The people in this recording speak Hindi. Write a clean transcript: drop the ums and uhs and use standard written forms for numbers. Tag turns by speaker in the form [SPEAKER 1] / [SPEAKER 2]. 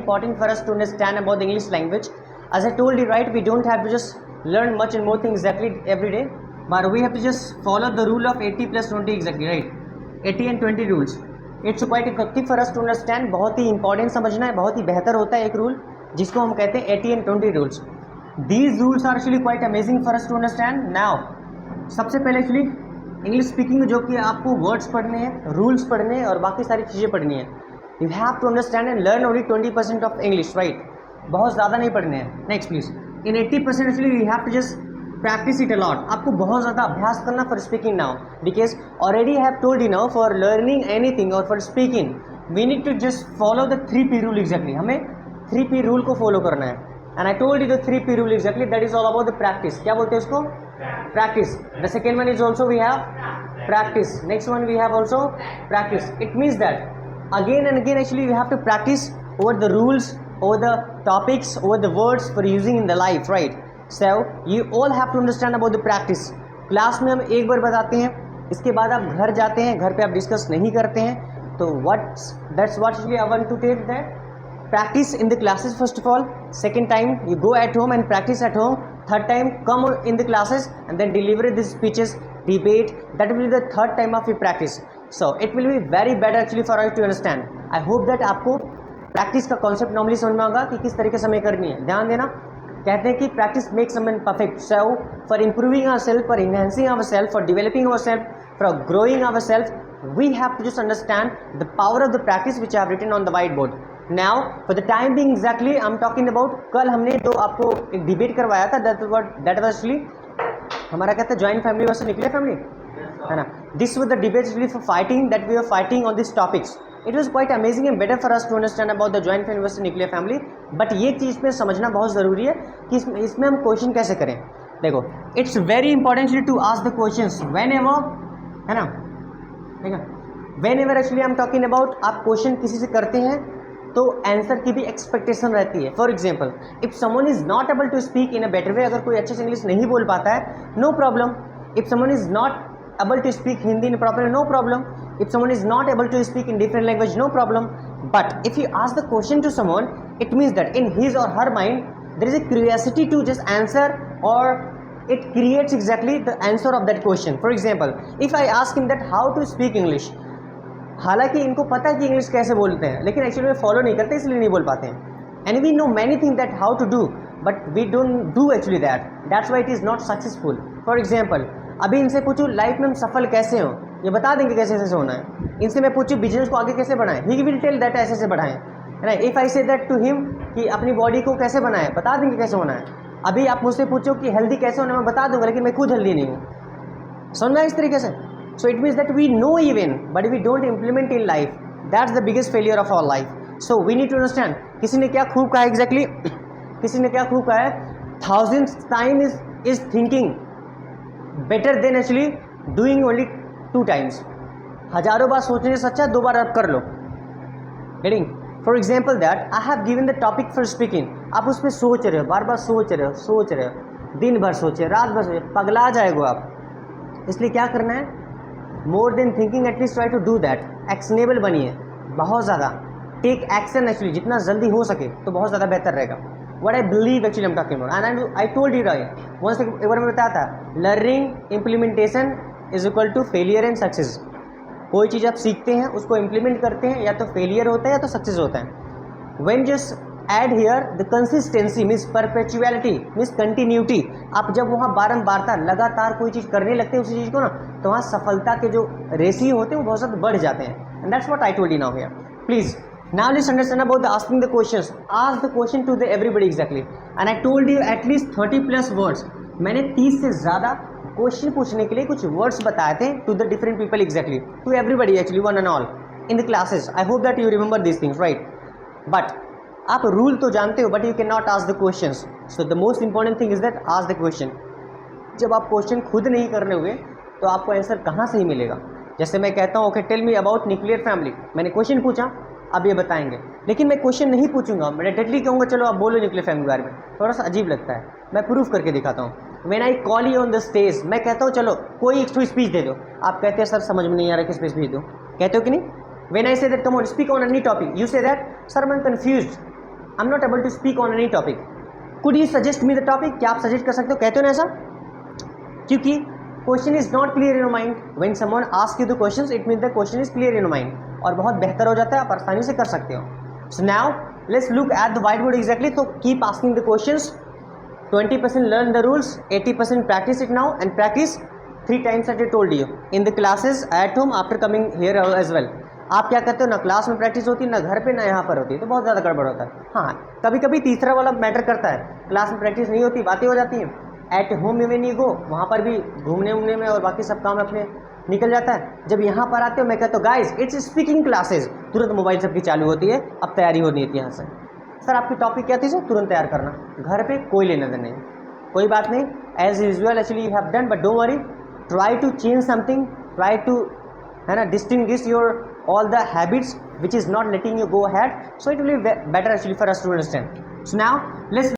[SPEAKER 1] important for us to understand about the English language. As I told you, right, we don't have to just learn much and more things exactly every day, but we have to just follow the rule of 80 plus 20 exactly, right? 80 and 20 rules. It's quite effective for us to understand. बहुत ही इंपॉर्टेंट समझना है, बहुत ही बेहतर होता है एक रूल जिसको हम कहते हैं 80 and 20 rules. These rules are actually quite amazing for us to understand. Now, सबसे पहले एक्चुअली इंग्लिश स्पीकिंग जो कि आपको वर्ड्स पढ़ने हैं, रूल्स पढ़ने हैं और बाकी सारी चीज़ें पढ़नी हैं. You have to understand and learn only 20% of English, right? बहुत ज़्यादा नहीं पढ़ने हैं. Next please. In 80% actually you have to just practise it a lot. आपको बहुत ज़्यादा अभ्यास करना for speaking now, because already have told you now for learning anything और for speaking we need to just follow the 3P rule exactly. हमें 3P रूल को फॉलो करना है. And I told you the 3P rule exactly, that is all about the practice. क्या बोलते हैं उसको? Practice. The second one is also we have practice. Next one we have also practice. It means that again and again actually you have to practice over the rules, over the topics, over the words for using in the life, right? So you all have to understand about the practice. Class में हम एक बार बताते हैं, इसके बाद आप घर जाते हैं, घर पे आप डिस्कस नहीं करते हैं. तो that's what actually I want to take that. Practice in the classes first of all. Second time you go at home and practice at home. Third time come in the classes and then deliver these speeches, debate. That will be the third time of your practice. So it will be very better actually for us to understand. I hope that आपको practice का concept normally समझ में होगा कि किस तरीके से हमें करनी है. ध्यान देना, कहते हैं कि practice makes someone perfect. So for improving ourselves, for enhancing ourselves, for developing ourselves, for growing ourselves, we have to just understand the power of the practice which I have written on the whiteboard. Now for the time being exactly I'm talking about, कल हमने तो आपको एक डिबेट करवाया था, that was actually हमारा कहता है joint family versus nuclear family, है ना. This was the debate actually for fighting, that we are fighting on this topics. It was quite amazing and better for us to understand about the joint family versus nuclear family. But ये चीज़ पे समझना बहुत ज़रूरी है कि इसमें हम क्वेश्चन कैसे करें. देखो, it's very important to ask the questions whenever, है ना, ठीक है. Whenever actually I am talking about आप क्वेश्चन किसी से करते हैं तो आंसर की भी एक्सपेक्टेशन रहती है. For example, if someone is not able to speak in a better way, अगर कोई अच्छे से इंग्लिश नहीं बोल पाता है, no problem. If someone is not able to speak Hindi in proper, no problem. If someone is not able to speak in different language, no problem. But if you ask the question to someone, it means that in his or her mind there is a curiosity to just answer, और it creates exactly the answer of that question. For example, if I ask him that how to speak English, हालांकि इनको पता है कि इंग्लिश कैसे बोलते हैं, लेकिन एक्चुअली में फॉलो नहीं करते, इसलिए नहीं बोल पाते हैं. And we know many thing that how to do, but we don't do actually that. That's why it is not successful. For example, अभी इनसे पूछूँ लाइफ में हम सफल कैसे हो, ये बता देंगे कैसे ऐसे होना है. इनसे मैं पूछूँ बिजनेस को आगे कैसे बढ़ाएं, ही विल टेल दैट ऐसे से बढ़ाएं, है ना. If I say that to him कि अपनी बॉडी को कैसे बनाएं, बता देंगे कैसे होना है. अभी आप मुझसे पूछो कि हेल्दी कैसे होना है, मैं बता दूंगा, लेकिन मैं खुद हेल्दी नहीं हूँ. समझना इस तरीके से. So it means that we know even, but we don't implement in life. That's the biggest failure of our life. So we need to understand. किसी ने क्या खूब कहा exactly? किसी ने क्या खूब कहा है? 1000th time is thinking better than actually doing only 2 times. हजारों बार सोचने से अच्छा 2 बार आप कर लो. Getting? For example that I have given the topic for speaking. आप उस पर सोच रहे हो, बार बार सोच रहे हो, दिन भर सोचे, रात भर सोचे, पगला जाएगो आप. इसलिए क्या करना है? More than thinking, at least try to do that. Actionable बनिए बहुत ज़्यादा. टेक एक्शन एक्चुअली, जितना जल्दी हो सके तो बहुत ज़्यादा बेहतर रहेगा. What I believe actually I am talking about, and I told you right once, एक बार मैं बताया था, learning implementation is equal to failure and success. कोई चीज़ आप सीखते हैं, उसको इम्प्लीमेंट करते हैं, या तो फेलियर होता है या तो सक्सेस होता है. When just adhere the consistency means perpetuality means continuity. आप जब वहाँ बारंबारता लगातार कोई चीज़ करने लगते हैं उसी चीज़ को ना, तो वहाँ सफलता के जो रेशियो होते हैं वो बहुत ज़्यादा बढ़ जाते हैं. And that's what I told you now here. Please now let's understand about the asking the questions. Ask the question to the everybody exactly. And I told you at least 30+ words. मैंने 30 से ज़्यादा क्वेश्चन पूछने के लिए कुछ वर्ड्स बताए थे to the different people exactly, to everybody actually, one and all in the classes. I hope that you remember this things, right. But आप रूल तो जानते हो, but you can not ask the questions. So the most important thing is that ask the question. जब आप क्वेश्चन खुद नहीं करने हुए तो आपको आंसर कहाँ से ही मिलेगा. जैसे मैं कहता हूँ okay tell me about nuclear family, मैंने क्वेश्चन पूछा, अब ये बताएंगे, लेकिन मैं क्वेश्चन नहीं पूछूंगा, मैं डायरेक्टली कहूँगा चलो आप बोलो न्यूक्लियर फैमिली के बारे में. थोड़ा सा अजीब लगता है, मैं प्रूफ करके दिखाता हूँ. When I call you on the stage, मैं कहता हूँ चलो कोई एक स्पीच दे दो, आप कहते हैं सर समझ में नहीं आ रहा किस पे स्पीच दूँ, कहते हो कि नहीं. When I say that come on speak on any topic, you say that sir I am confused, I am not able to speak on any topic, could you suggest me the topic, क्या आप सजेस्ट कर सकते हो, कहते हो ना ऐसा, क्योंकि question is not clear in your mind, when someone ask you the questions it mean the question is clear in your mind, और बहुत बेहतर हो जाता है, आप आसानी से कर सकते हो. So now let's look at the white board exactly. तो keep asking the questions, 20% learn the rules, 80% practice it now, and practice 3 times as I told you in the classes at home after coming here as well. आप क्या करते हो, ना क्लास में प्रैक्टिस होती है, ना घर पे, ना यहाँ पर होती है, तो बहुत ज़्यादा गड़बड़ होता है. हाँ, कभी कभी तीसरा वाला मैटर करता है, क्लास में प्रैक्टिस नहीं होती, बातें हो जाती हैं. At home when you go, वहाँ पर भी घूमने उमने में और बाकी सब काम अपने निकल जाता है. जब यहाँ पर आते हो मैं कहता हूँ गाइज इट्स स्पीकिंग क्लासेज, तुरंत मोबाइल सबकी चालू होती है, अब तैयारी होनी है यहाँ से. सर आपकी टॉपिक क्या थी सर, तुरंत तैयार करना, घर पे कोई लेना देना नहीं, कोई बात नहीं, as usual actually you have done, but don't worry, try to change something, try to है ना distinguish your all the habits which is not letting you go ahead, so it will be better actually for us to understand. So now let's